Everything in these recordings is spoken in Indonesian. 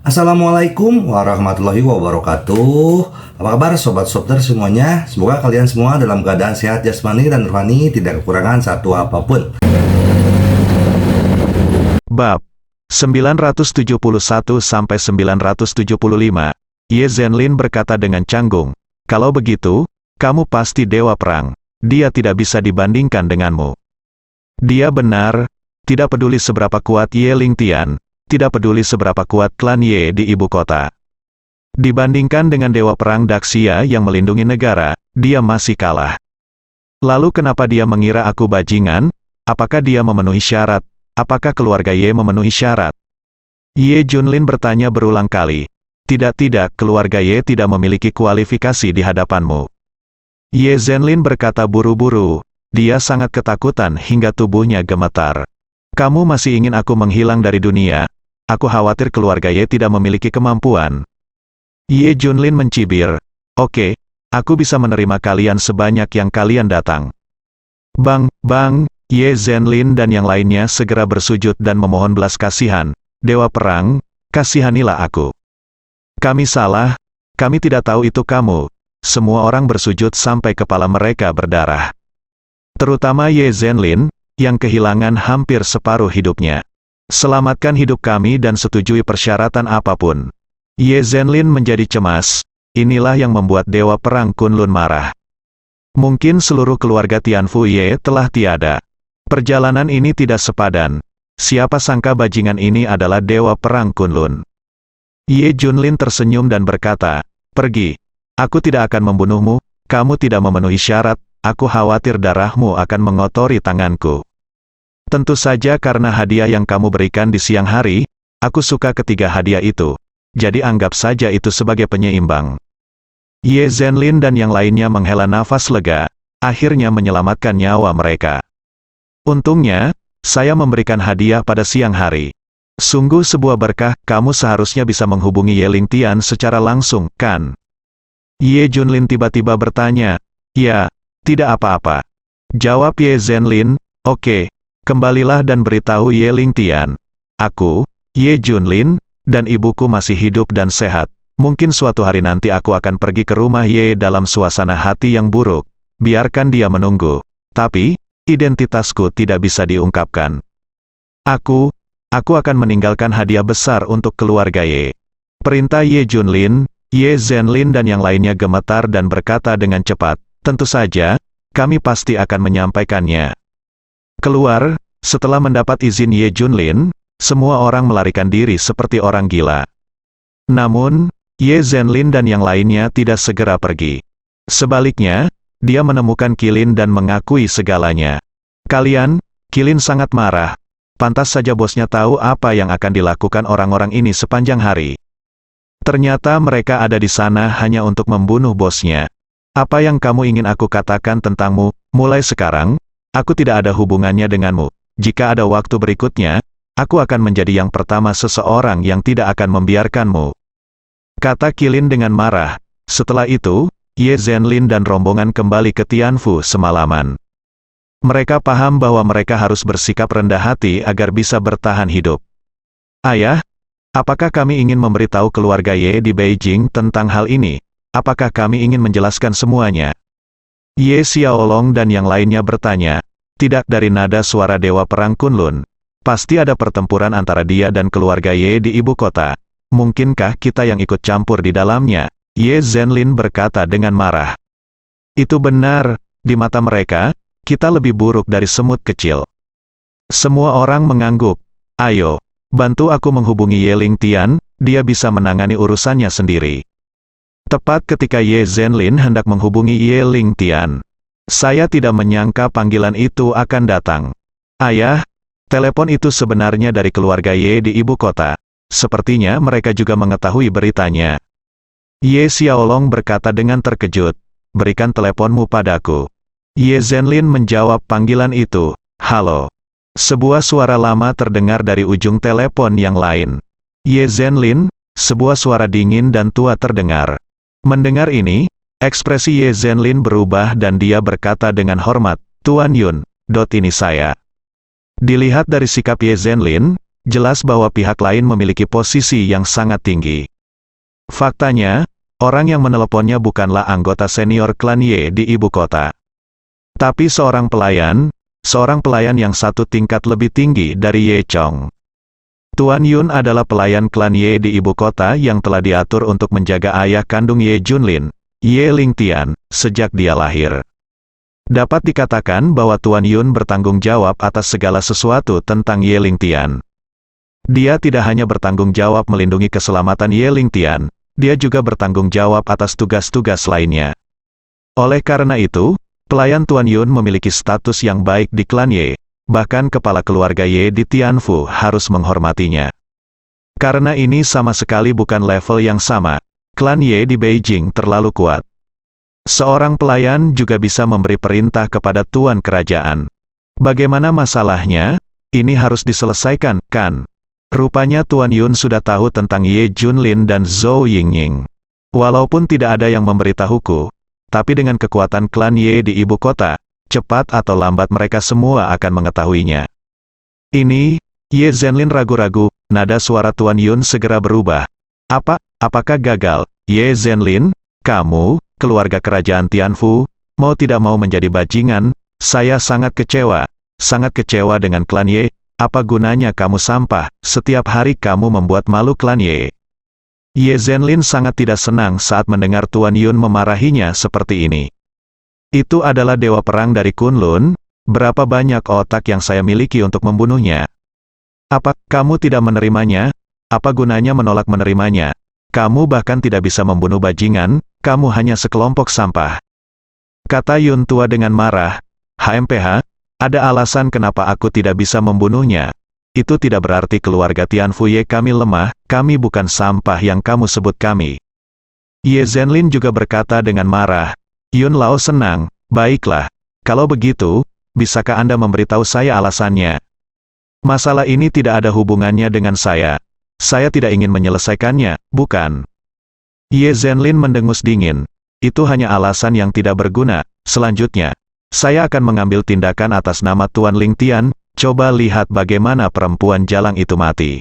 Assalamualaikum warahmatullahi wabarakatuh. Apa kabar sobat Softer semuanya? Semoga kalian semua dalam keadaan sehat jasmani dan rohani, tidak kekurangan satu apapun. Bab 971-975. Ye Zhenlin berkata dengan canggung, "Kalau begitu, kamu pasti dewa perang. Dia tidak bisa dibandingkan denganmu." Dia benar, tidak peduli seberapa kuat Ye Lingtian, tidak peduli seberapa kuat klan Ye di ibu kota. Dibandingkan dengan dewa perang Daxia yang melindungi negara, dia masih kalah. Lalu kenapa dia mengira aku bajingan? Apakah dia memenuhi syarat? Apakah keluarga Ye memenuhi syarat? Ye Junlin bertanya berulang kali. Tidak, keluarga Ye tidak memiliki kualifikasi di hadapanmu. Ye Zhenlin berkata buru-buru. Dia sangat ketakutan hingga tubuhnya gemetar. Kamu masih ingin aku menghilang dari dunia? Aku khawatir keluarga Ye tidak memiliki kemampuan. Ye Junlin mencibir. Oke, aku bisa menerima kalian sebanyak yang kalian datang. Bang, Ye Zhenlin dan yang lainnya segera bersujud dan memohon belas kasihan. Dewa perang, kasihanilah aku. Kami salah, kami tidak tahu itu kamu. Semua orang bersujud sampai kepala mereka berdarah. Terutama Ye Zhenlin, yang kehilangan hampir separuh hidupnya. Selamatkan hidup kami dan setujui persyaratan apapun. Ye Zhenlin menjadi cemas. Inilah yang membuat Dewa Perang Kunlun marah. Mungkin seluruh keluarga Tianfu Ye telah tiada. Perjalanan ini tidak sepadan. Siapa sangka bajingan ini adalah Dewa Perang Kunlun. Ye Junlin tersenyum dan berkata, "Pergi. Aku tidak akan membunuhmu, kamu tidak memenuhi syarat, aku khawatir darahmu akan mengotori tanganku. Tentu saja karena hadiah yang kamu berikan di siang hari, aku suka ketiga hadiah itu, jadi anggap saja itu sebagai penyeimbang." Ye Zhenlin dan yang lainnya menghela nafas lega, akhirnya menyelamatkan nyawa mereka. Untungnya, saya memberikan hadiah pada siang hari. Sungguh sebuah berkah, kamu seharusnya bisa menghubungi Ye Lingtian secara langsung, kan? Ye Junlin tiba-tiba bertanya. Ya, tidak apa-apa. Jawab Ye Zhenlin. Oke, kembalilah dan beritahu Ye Lingtian. Aku, Ye Junlin, dan ibuku masih hidup dan sehat. Mungkin suatu hari nanti aku akan pergi ke rumah Ye dalam suasana hati yang buruk. Biarkan dia menunggu. Tapi, identitasku tidak bisa diungkapkan. Aku akan meninggalkan hadiah besar untuk keluarga Ye. Perintah Ye Junlin, Ye Zhenlin dan yang lainnya gemetar dan berkata dengan cepat, tentu saja, kami pasti akan menyampaikannya. Keluar, setelah mendapat izin Ye Junlin, semua orang melarikan diri seperti orang gila. Namun, Ye Zhenlin dan yang lainnya tidak segera pergi. Sebaliknya, dia menemukan Qilin dan mengakui segalanya. Qilin sangat marah. Pantas saja bosnya tahu apa yang akan dilakukan orang-orang ini sepanjang hari. Ternyata mereka ada di sana hanya untuk membunuh bosnya. Apa yang kamu ingin aku katakan tentangmu? Mulai sekarang, aku tidak ada hubungannya denganmu. Jika ada waktu berikutnya, aku akan menjadi yang pertama seseorang yang tidak akan membiarkanmu. Kata Qilin dengan marah. Setelah itu, Ye Zhenlin dan rombongan kembali ke Tianfu semalaman. Mereka paham bahwa mereka harus bersikap rendah hati agar bisa bertahan hidup. Ayah, apakah kami ingin memberitahu keluarga Ye di Beijing tentang hal ini? Apakah kami ingin menjelaskan semuanya? Ye Xiaolong dan yang lainnya bertanya. Tidak, dari nada suara Dewa Perang Kunlun. Pasti ada pertempuran antara dia dan keluarga Ye di ibu kota. Mungkinkah kita yang ikut campur di dalamnya? Ye Zhenlin berkata dengan marah. Itu benar, di mata mereka, kita lebih buruk dari semut kecil. Semua orang mengangguk. Ayo, bantu aku menghubungi Ye Lingtian, dia bisa menangani urusannya sendiri. Tepat ketika Ye Zhenlin hendak menghubungi Ye Lingtian, saya tidak menyangka panggilan itu akan datang. Ayah, telepon itu sebenarnya dari keluarga Ye di ibu kota. Sepertinya mereka juga mengetahui beritanya. Ye Xiaolong berkata dengan terkejut. Berikan teleponmu padaku. Ye Zhenlin menjawab panggilan itu. Halo. Sebuah suara lama terdengar dari ujung telepon yang lain. Ye Zhenlin, sebuah suara dingin dan tua terdengar. Mendengar ini, ekspresi Ye Zhenlin berubah dan dia berkata dengan hormat, Tuan Yun, ini saya. Dilihat dari sikap Ye Zhenlin, jelas bahwa pihak lain memiliki posisi yang sangat tinggi. Faktanya, orang yang meneleponnya bukanlah anggota senior klan Ye di ibu kota. Tapi seorang pelayan yang satu tingkat lebih tinggi dari Ye Chong. Tuan Yun adalah pelayan klan Ye di ibu kota yang telah diatur untuk menjaga ayah kandung Ye Junlin, Ye Lingtian, sejak dia lahir. Dapat dikatakan bahwa Tuan Yun bertanggung jawab atas segala sesuatu tentang Ye Lingtian. Dia tidak hanya bertanggung jawab melindungi keselamatan Ye Lingtian, dia juga bertanggung jawab atas tugas-tugas lainnya. Oleh karena itu, pelayan Tuan Yun memiliki status yang baik di klan Ye, bahkan kepala keluarga Ye di Tianfu harus menghormatinya. Karena ini sama sekali bukan level yang sama, klan Ye di Beijing terlalu kuat. Seorang pelayan juga bisa memberi perintah kepada tuan kerajaan. Bagaimana masalahnya? Ini harus diselesaikan, kan? Rupanya Tuan Yun sudah tahu tentang Ye Junlin dan Zhou Yingying. Walaupun tidak ada yang memberitahuku, tapi dengan kekuatan klan Ye di ibu kota, cepat atau lambat mereka semua akan mengetahuinya. Ini, Ye Zhenlin ragu-ragu, nada suara Tuan Yun segera berubah. Apakah gagal, Ye Zhenlin? Kamu, keluarga kerajaan Tianfu, mau tidak mau menjadi bajingan? Saya sangat kecewa dengan klan Ye. Apa gunanya kamu sampah, setiap hari kamu membuat malu klan Ye. Ye Zhenlin sangat tidak senang saat mendengar Tuan Yun memarahinya seperti ini. Itu adalah dewa perang dari Kunlun, berapa banyak otak yang saya miliki untuk membunuhnya. Apa, kamu tidak menerimanya? Apa gunanya menolak menerimanya? Kamu bahkan tidak bisa membunuh bajingan, kamu hanya sekelompok sampah. Kata Yun tua dengan marah, HMPH, ada alasan kenapa aku tidak bisa membunuhnya. Itu tidak berarti keluarga Tianfu Ye kami lemah, kami bukan sampah yang kamu sebut kami. Ye Zhenlin juga berkata dengan marah. Yun Lao senang, baiklah. Kalau begitu, bisakah Anda memberitahu saya alasannya? Masalah ini tidak ada hubungannya dengan saya. Saya tidak ingin menyelesaikannya, bukan? Ye Zhenlin mendengus dingin. Itu hanya alasan yang tidak berguna. Selanjutnya, saya akan mengambil tindakan atas nama Tuan Lingtian. Coba lihat bagaimana perempuan jalang itu mati.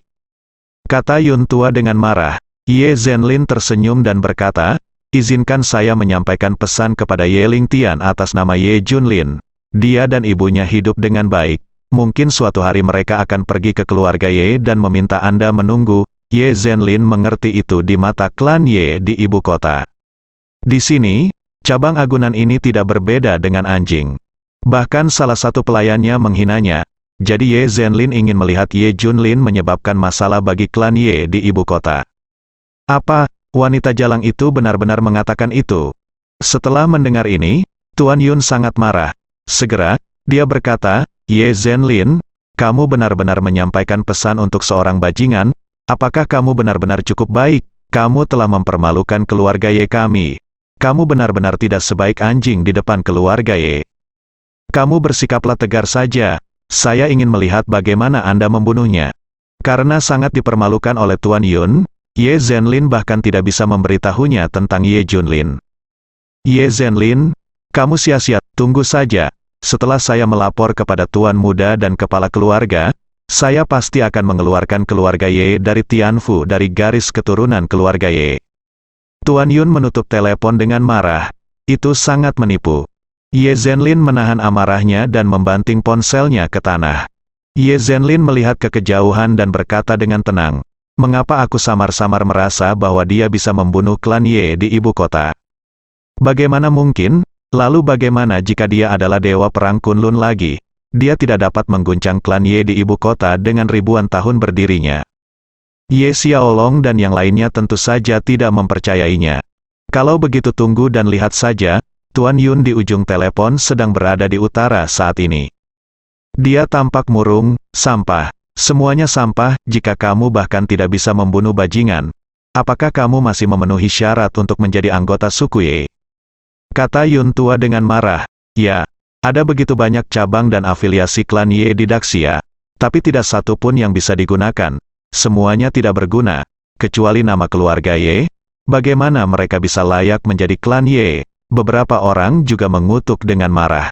Kata Yun tua dengan marah. Ye Zhenlin tersenyum dan berkata, izinkan saya menyampaikan pesan kepada Ye Lingtian atas nama Ye Junlin. Dia dan ibunya hidup dengan baik. Mungkin suatu hari mereka akan pergi ke keluarga Ye dan meminta Anda menunggu. Ye Zhenlin mengerti itu di mata klan Ye di ibu kota. Di sini, cabang agunan ini tidak berbeda dengan anjing. Bahkan salah satu pelayannya menghinanya. Jadi Ye Zhenlin ingin melihat Ye Junlin menyebabkan masalah bagi klan Ye di ibu kota. Apa, wanita jalang itu benar-benar mengatakan itu? Setelah mendengar ini, Tuan Yun sangat marah. Segera, dia berkata, Ye Zhenlin, kamu benar-benar menyampaikan pesan untuk seorang bajingan? Apakah kamu benar-benar cukup baik? Kamu telah mempermalukan keluarga Ye kami. Kamu benar-benar tidak sebaik anjing di depan keluarga Ye. Kamu bersikaplah tegar saja. Saya ingin melihat bagaimana Anda membunuhnya. Karena sangat dipermalukan oleh Tuan Yun, Ye Zhenlin bahkan tidak bisa memberitahunya tentang Ye Junlin. Ye Zhenlin, kamu sia-sia, tunggu saja. Setelah saya melapor kepada Tuan Muda dan kepala keluarga, saya pasti akan mengeluarkan keluarga Ye dari Tianfu dari garis keturunan keluarga Ye. Tuan Yun menutup telepon dengan marah. Itu sangat menipu. Ye Zhenlin menahan amarahnya dan membanting ponselnya ke tanah. Ye Zhenlin melihat ke kejauhan dan berkata dengan tenang, mengapa aku samar-samar merasa bahwa dia bisa membunuh klan Ye di ibu kota? Bagaimana mungkin? Lalu bagaimana jika dia adalah dewa perang Kunlun lagi? Dia tidak dapat mengguncang klan Ye di ibu kota dengan ribuan tahun berdirinya. Ye Xiaolong dan yang lainnya tentu saja tidak mempercayainya. Kalau begitu tunggu dan lihat saja, Tuan Yun di ujung telepon sedang berada di utara saat ini. Dia tampak murung, sampah. Semuanya sampah, jika kamu bahkan tidak bisa membunuh bajingan. Apakah kamu masih memenuhi syarat untuk menjadi anggota suku Ye? Kata Yun tua dengan marah. Ya, ada begitu banyak cabang dan afiliasi klan Ye di Daxia, tapi tidak satu pun yang bisa digunakan. Semuanya tidak berguna, kecuali nama keluarga Ye. Bagaimana mereka bisa layak menjadi klan Ye? Beberapa orang juga mengutuk dengan marah.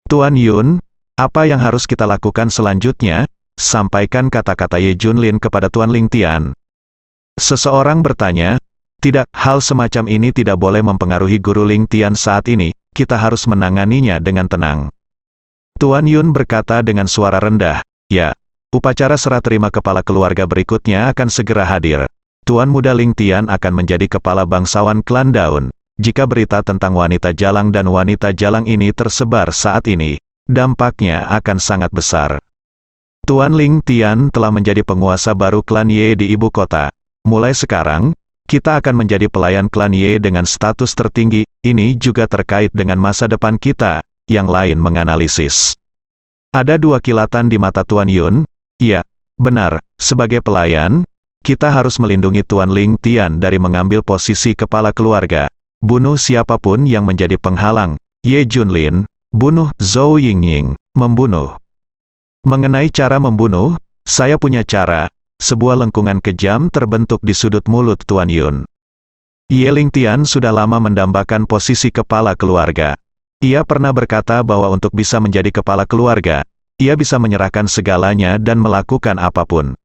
Tuan Yun, apa yang harus kita lakukan selanjutnya? sampaikan kata-kata Ye Junlin kepada Tuan Ling Tian. Seseorang bertanya, tidak, hal semacam ini tidak boleh mempengaruhi Guru Ling Tian saat ini, kita harus menanganinya dengan tenang. Tuan Yun berkata dengan suara rendah, ya, upacara serah terima kepala keluarga berikutnya akan segera hadir. Tuan Muda Ling Tian akan menjadi kepala bangsawan klan Daun. Jika berita tentang wanita jalang dan wanita jalang ini tersebar saat ini, dampaknya akan sangat besar. Tuan Ling Tian telah menjadi penguasa baru klan Ye di ibu kota. Mulai sekarang, kita akan menjadi pelayan klan Ye dengan status tertinggi. Ini juga terkait dengan masa depan kita. Yang lain menganalisis. Ada dua kilatan di mata Tuan Yun. Iya, benar, sebagai pelayan, kita harus melindungi Tuan Ling Tian dari mengambil posisi kepala keluarga. Bunuh siapapun yang menjadi penghalang. Ye Junlin, bunuh Zhou Yingying, membunuh. Mengenai cara membunuh, saya punya cara. Sebuah lengkungan kejam terbentuk di sudut mulut Tuan Yun. Ye Ling Tian sudah lama mendambakan posisi kepala keluarga. Ia pernah berkata bahwa untuk bisa menjadi kepala keluarga, ia bisa menyerahkan segalanya dan melakukan apapun.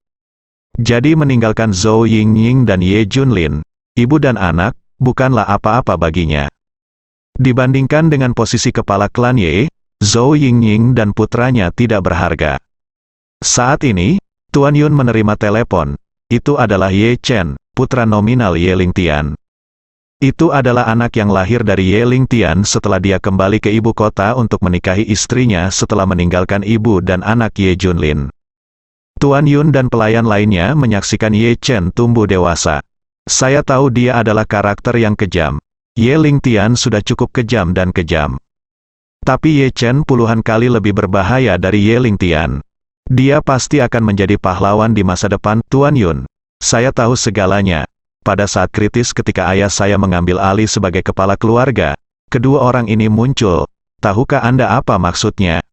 Jadi meninggalkan Zhou Yingying dan Ye Junlin, ibu dan anak, bukanlah apa-apa baginya. Dibandingkan dengan posisi kepala klan Ye, Zhou Yingying dan putranya tidak berharga. Saat ini, Tuan Yun menerima telepon. Itu adalah Ye Chen, putra nominal Ye Ling Tian. Itu adalah anak yang lahir dari Ye Ling Tian setelah dia kembali ke ibu kota untuk menikahi istrinya setelah meninggalkan ibu dan anak Ye Junlin. Tuan Yun dan pelayan lainnya menyaksikan Ye Chen tumbuh dewasa. Saya tahu dia adalah karakter yang kejam. Ye Ling Tian sudah cukup kejam dan kejam. Tapi Ye Chen puluhan kali lebih berbahaya dari Ye Ling Tian. Dia pasti akan menjadi pahlawan di masa depan, Tuan Yun. Saya tahu segalanya. Pada saat kritis ketika ayah saya mengambil alih sebagai kepala keluarga, kedua orang ini muncul. Tahukah Anda apa maksudnya?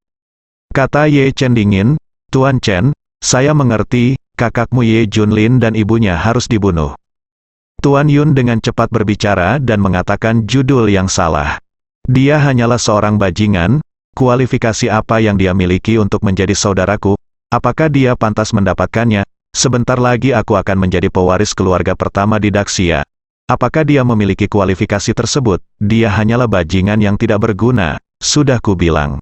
Kata Ye Chen dingin, Tuan Chen, saya mengerti, kakakmu Ye Junlin dan ibunya harus dibunuh. Tuan Yun dengan cepat berbicara dan mengatakan judul yang salah. Dia hanyalah seorang bajingan, kualifikasi apa yang dia miliki untuk menjadi saudaraku? Apakah dia pantas mendapatkannya? Sebentar lagi aku akan menjadi pewaris keluarga pertama di Daxia. Apakah dia memiliki kualifikasi tersebut? Dia hanyalah bajingan yang tidak berguna, sudah kubilang.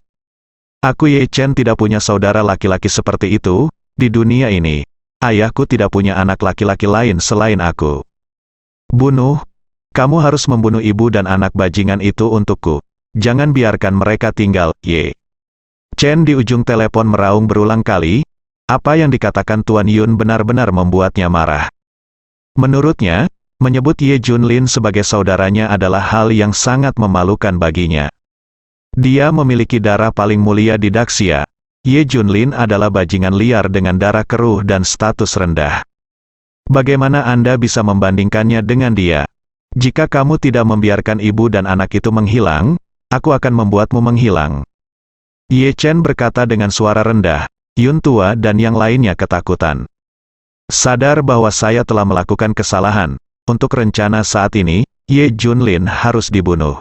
Aku Ye Chen tidak punya saudara laki-laki seperti itu, di dunia ini. Ayahku tidak punya anak laki-laki lain selain aku. Bunuh. Kamu harus membunuh ibu dan anak bajingan itu untukku. Jangan biarkan mereka tinggal, Ye. Chen di ujung telepon meraung berulang kali. Apa yang dikatakan Tuan Yun benar-benar membuatnya marah. Menurutnya, menyebut Ye Junlin sebagai saudaranya adalah hal yang sangat memalukan baginya. Dia memiliki darah paling mulia di Daxia. Ye Junlin adalah bajingan liar dengan darah keruh dan status rendah. Bagaimana Anda bisa membandingkannya dengan dia? Jika kamu tidak membiarkan ibu dan anak itu menghilang, aku akan membuatmu menghilang. Ye Chen berkata dengan suara rendah. Yun tua dan yang lainnya ketakutan. Sadar bahwa saya telah melakukan kesalahan. Untuk rencana saat ini, Ye Junlin harus dibunuh.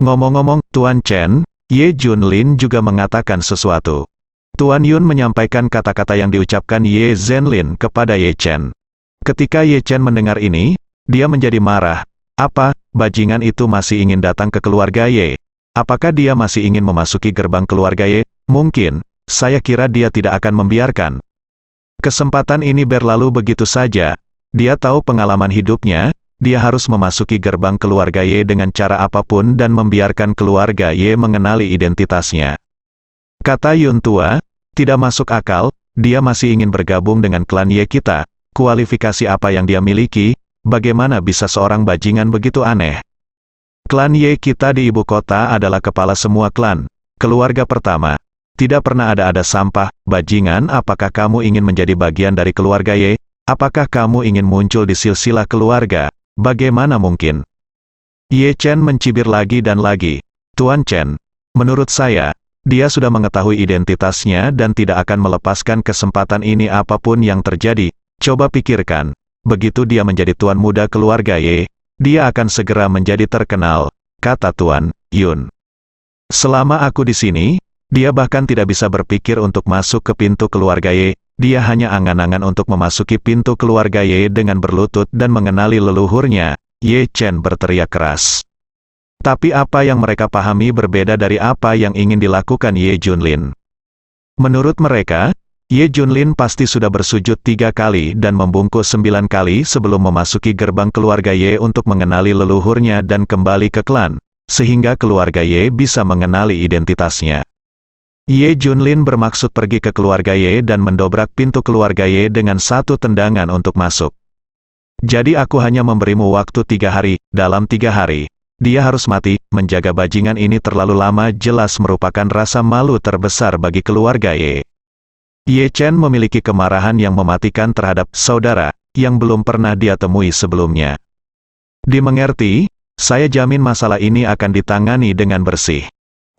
Ngomong-ngomong, Tuan Chen, Ye Junlin juga mengatakan sesuatu. Tuan Yun menyampaikan kata-kata yang diucapkan Ye Zhenlin kepada Ye Chen. Ketika Ye Chen mendengar ini, dia menjadi marah. Apa, bajingan itu masih ingin datang ke keluarga Ye? Apakah dia masih ingin memasuki gerbang keluarga Ye? Mungkin. Saya kira dia tidak akan membiarkan. Kesempatan ini berlalu begitu saja. Dia tahu pengalaman hidupnya, dia harus memasuki gerbang keluarga Ye dengan cara apapun dan membiarkan keluarga Ye mengenali identitasnya. Kata Yun tua, tidak masuk akal, dia masih ingin bergabung dengan klan Ye kita. Kualifikasi apa yang dia miliki? Bagaimana bisa seorang bajingan begitu aneh? Klan Ye kita di ibu kota adalah kepala semua klan, keluarga pertama. Tidak pernah ada sampah, bajingan. Apakah kamu ingin menjadi bagian dari keluarga Ye? Apakah kamu ingin muncul di silsilah keluarga? Bagaimana mungkin? Ye Chen mencibir lagi dan lagi. Tuan Chen, menurut saya, dia sudah mengetahui identitasnya dan tidak akan melepaskan kesempatan ini apapun yang terjadi. Coba pikirkan, begitu dia menjadi tuan muda keluarga Ye, dia akan segera menjadi terkenal, kata Tuan Yun. Selama aku di sini, Dia bahkan tidak bisa berpikir untuk masuk ke pintu keluarga Ye. Dia hanya angan-angan untuk memasuki pintu keluarga Ye dengan berlutut dan mengenali leluhurnya. Ye Chen berteriak keras. Tapi apa yang mereka pahami berbeda dari apa yang ingin dilakukan Ye Junlin. Menurut mereka, Ye Junlin pasti sudah bersujud 3 kali dan membungkuk 9 kali sebelum memasuki gerbang keluarga Ye untuk mengenali leluhurnya dan kembali ke klan, sehingga keluarga Ye bisa mengenali identitasnya. Ye Junlin bermaksud pergi ke keluarga Ye dan mendobrak pintu keluarga Ye dengan satu tendangan untuk masuk. Jadi aku hanya memberimu waktu 3 hari, dalam 3 hari. Dia harus mati, menjaga bajingan ini terlalu lama jelas merupakan rasa malu terbesar bagi keluarga Ye. Ye Chen memiliki kemarahan yang mematikan terhadap saudara, yang belum pernah dia temui sebelumnya. Dimengerti, saya jamin masalah ini akan ditangani dengan bersih.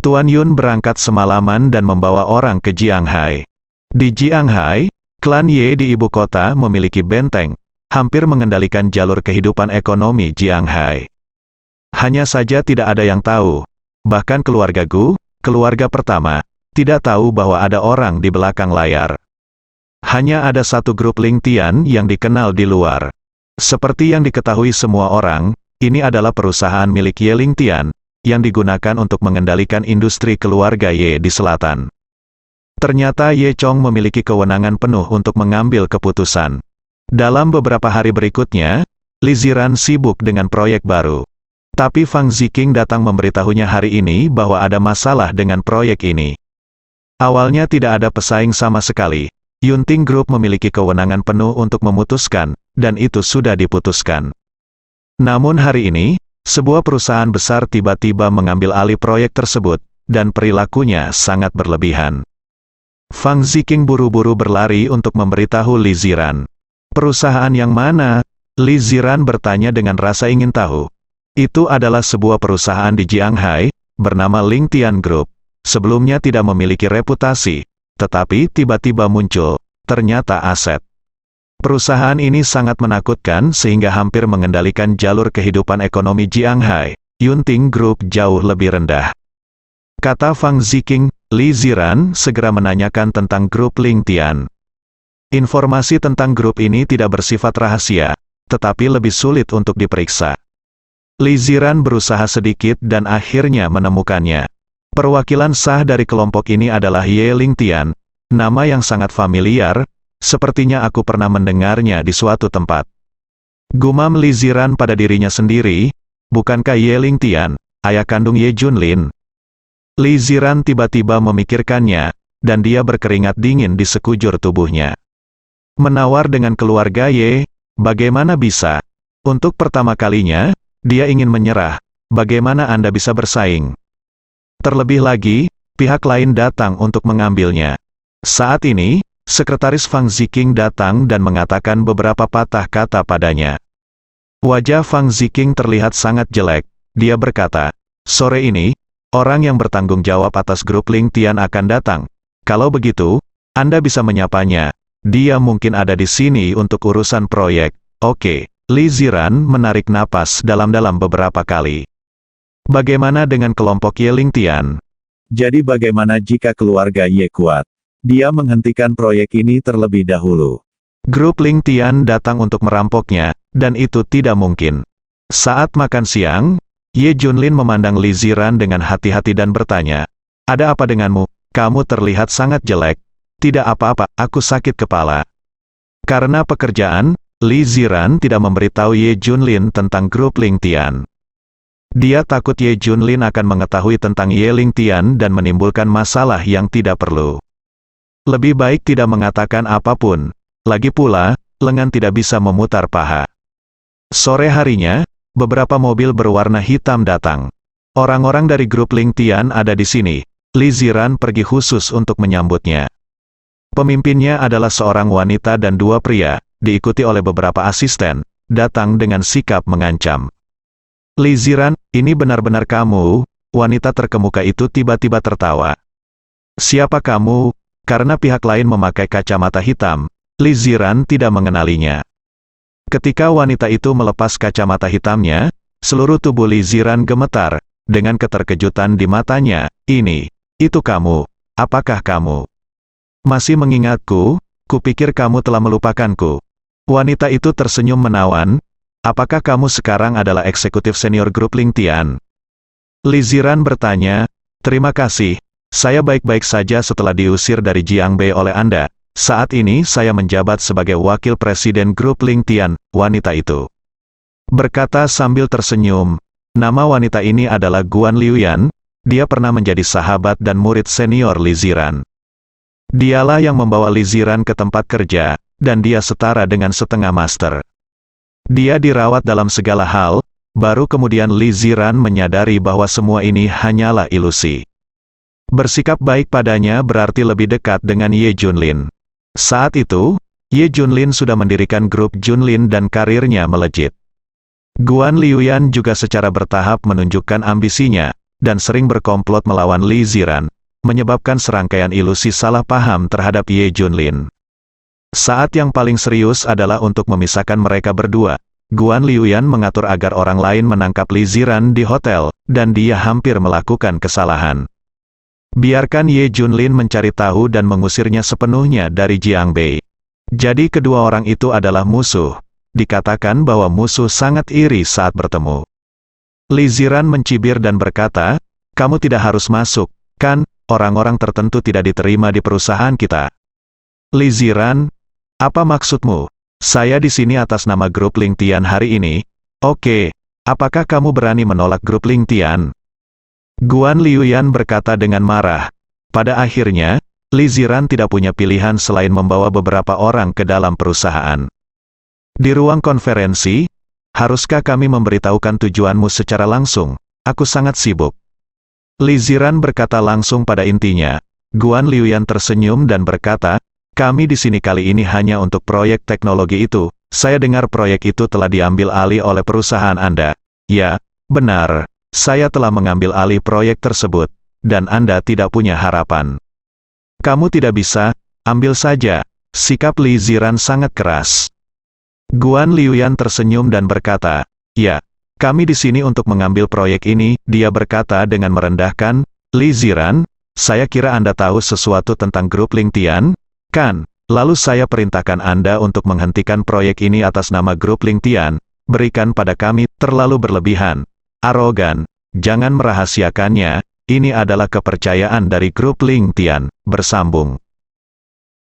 Tuan Yun berangkat semalaman dan membawa orang ke Jianghai. Di Jianghai, klan Ye di ibu kota memiliki benteng, hampir mengendalikan jalur kehidupan ekonomi Jianghai. Hanya saja tidak ada yang tahu, bahkan keluarga Gu, keluarga pertama, tidak tahu bahwa ada orang di belakang layar. Hanya ada satu grup Ling Tian yang dikenal di luar. Seperti yang diketahui semua orang, ini adalah perusahaan milik Ye Ling Tian, yang digunakan untuk mengendalikan industri keluarga Ye di selatan. Ternyata Ye Chong memiliki kewenangan penuh untuk mengambil keputusan. Dalam beberapa hari berikutnya, Li Ziran sibuk dengan proyek baru. Tapi Fang Ziqing datang memberitahunya hari ini bahwa ada masalah dengan proyek ini. Awalnya tidak ada pesaing sama sekali. Yunting Group memiliki kewenangan penuh untuk memutuskan, dan itu sudah diputuskan. Namun hari ini, sebuah perusahaan besar tiba-tiba mengambil alih proyek tersebut, dan perilakunya sangat berlebihan. Fang Ziqing buru-buru berlari untuk memberitahu Li Ziran. Perusahaan yang mana? Li Ziran bertanya dengan rasa ingin tahu. Itu adalah sebuah perusahaan di Jianghai, bernama Ling Tian Group. Sebelumnya tidak memiliki reputasi, tetapi tiba-tiba muncul, ternyata aset. Perusahaan ini sangat menakutkan sehingga hampir mengendalikan jalur kehidupan ekonomi Jianghai. Yunting Group jauh lebih rendah. Kata Fang Ziqing, Li Ziran segera menanyakan tentang grup Ling Tian. Informasi tentang grup ini tidak bersifat rahasia, tetapi lebih sulit untuk diperiksa. Li Ziran berusaha sedikit dan akhirnya menemukannya. Perwakilan sah dari kelompok ini adalah Ye Ling Tian, nama yang sangat familiar. Sepertinya aku pernah mendengarnya di suatu tempat. Gumam Li Ziran pada dirinya sendiri, bukankah Ye Ling Tian, ayah kandung Ye Junlin? Li Ziran tiba-tiba memikirkannya, dan dia berkeringat dingin di sekujur tubuhnya. Menawar dengan keluarga Ye, bagaimana bisa? Untuk pertama kalinya, dia ingin menyerah, bagaimana Anda bisa bersaing? Terlebih lagi, pihak lain datang untuk mengambilnya. Saat ini, Sekretaris Fang Ziqing datang dan mengatakan beberapa patah kata padanya. Wajah Fang Ziqing terlihat sangat jelek. Dia berkata, sore ini, orang yang bertanggung jawab atas grup Ling Tian akan datang. Kalau begitu, Anda bisa menyapanya. Dia mungkin ada di sini untuk urusan proyek. Oke. Li Ziran menarik napas dalam-dalam beberapa kali. Bagaimana dengan kelompok Ye Ling Tian? Jadi bagaimana jika keluarga Ye kuat? Dia menghentikan proyek ini terlebih dahulu. Grup Ling Tian datang untuk merampoknya, dan itu tidak mungkin. Saat makan siang, Ye Junlin memandang Li Ziran dengan hati-hati dan bertanya, ada apa denganmu? Kamu terlihat sangat jelek. Tidak apa-apa, aku sakit kepala. Karena pekerjaan, Li Ziran tidak memberitahu Ye Junlin tentang grup Ling Tian. Dia takut Ye Junlin akan mengetahui tentang Ye Ling Tian dan menimbulkan masalah yang tidak perlu. Lebih baik tidak mengatakan apapun. Lagi pula, lengan tidak bisa memutar paha. Sore harinya, beberapa mobil berwarna hitam datang. Orang-orang dari grup Ling Tian ada di sini. Li Ziran pergi khusus untuk menyambutnya. Pemimpinnya adalah seorang wanita dan 2 pria, diikuti oleh beberapa asisten, datang dengan sikap mengancam. Li Ziran, ini benar-benar kamu? Wanita terkemuka itu tiba-tiba tertawa. Siapa kamu? Karena pihak lain memakai kacamata hitam, Li Ziran tidak mengenalinya. Ketika wanita itu melepas kacamata hitamnya, seluruh tubuh Li Ziran gemetar, dengan keterkejutan di matanya. Itu kamu. apakah kamu masih mengingatku? Kupikir kamu telah melupakanku. Wanita itu tersenyum menawan. Apakah kamu sekarang adalah eksekutif senior grup Ling Tian? Li Ziran bertanya, terima kasih. Saya baik-baik saja setelah diusir dari Jiangbei oleh Anda. Saat ini saya menjabat sebagai wakil presiden grup Ling Tian, wanita itu berkata sambil tersenyum. Nama wanita ini adalah Guan Liuyan. Dia pernah menjadi sahabat dan murid senior Li Ziran. Dialah yang membawa Li Ziran ke tempat kerja, dan dia setara dengan setengah master. Dia dirawat dalam segala hal, baru kemudian Li Ziran menyadari bahwa semua ini hanyalah ilusi. Bersikap baik padanya berarti lebih dekat dengan Ye Junlin. Saat itu, Ye Junlin sudah mendirikan grup Junlin dan karirnya melejit. Guan Liuyan juga secara bertahap menunjukkan ambisinya, dan sering berkomplot melawan Li Ziran, menyebabkan serangkaian ilusi salah paham terhadap Ye Junlin. Saat yang paling serius adalah untuk memisahkan mereka berdua. Guan Liuyan mengatur agar orang lain menangkap Li Ziran di hotel, dan dia hampir melakukan kesalahan. Biarkan Ye Junlin mencari tahu dan mengusirnya sepenuhnya dari Jiangbei. Jadi kedua orang itu adalah musuh. Dikatakan bahwa musuh sangat iri saat bertemu. Li Ziran mencibir dan berkata, kamu tidak harus masuk, kan? Orang-orang tertentu tidak diterima di perusahaan kita. Li Ziran, apa maksudmu? Saya di sini atas nama grup Ling Tian hari ini. Oke, apakah kamu berani menolak grup Ling Tian? Guan Liuyan berkata dengan marah. Pada akhirnya, Li Ziran tidak punya pilihan selain membawa beberapa orang ke dalam perusahaan. Di ruang konferensi, haruskah kami memberitahukan tujuanmu secara langsung? Aku sangat sibuk. Li Ziran berkata langsung pada intinya. Guan Liuyan tersenyum dan berkata, kami di sini kali ini hanya untuk proyek teknologi itu. Saya dengar proyek itu telah diambil alih oleh perusahaan Anda. Ya, benar. Saya telah mengambil alih proyek tersebut, dan Anda tidak punya harapan. Kamu tidak bisa, ambil saja. Sikap Li Ziran sangat keras. Guan Liuyan tersenyum dan berkata, ya. Kami di sini untuk mengambil proyek ini, dia berkata dengan merendahkan. Li Ziran, saya kira Anda tahu sesuatu tentang grup Ling Tian, kan? Lalu saya perintahkan Anda untuk menghentikan proyek ini atas nama grup Ling Tian, berikan pada kami, terlalu berlebihan, arogan, jangan merahasiakannya, ini adalah kepercayaan dari grup Ling Tian, bersambung.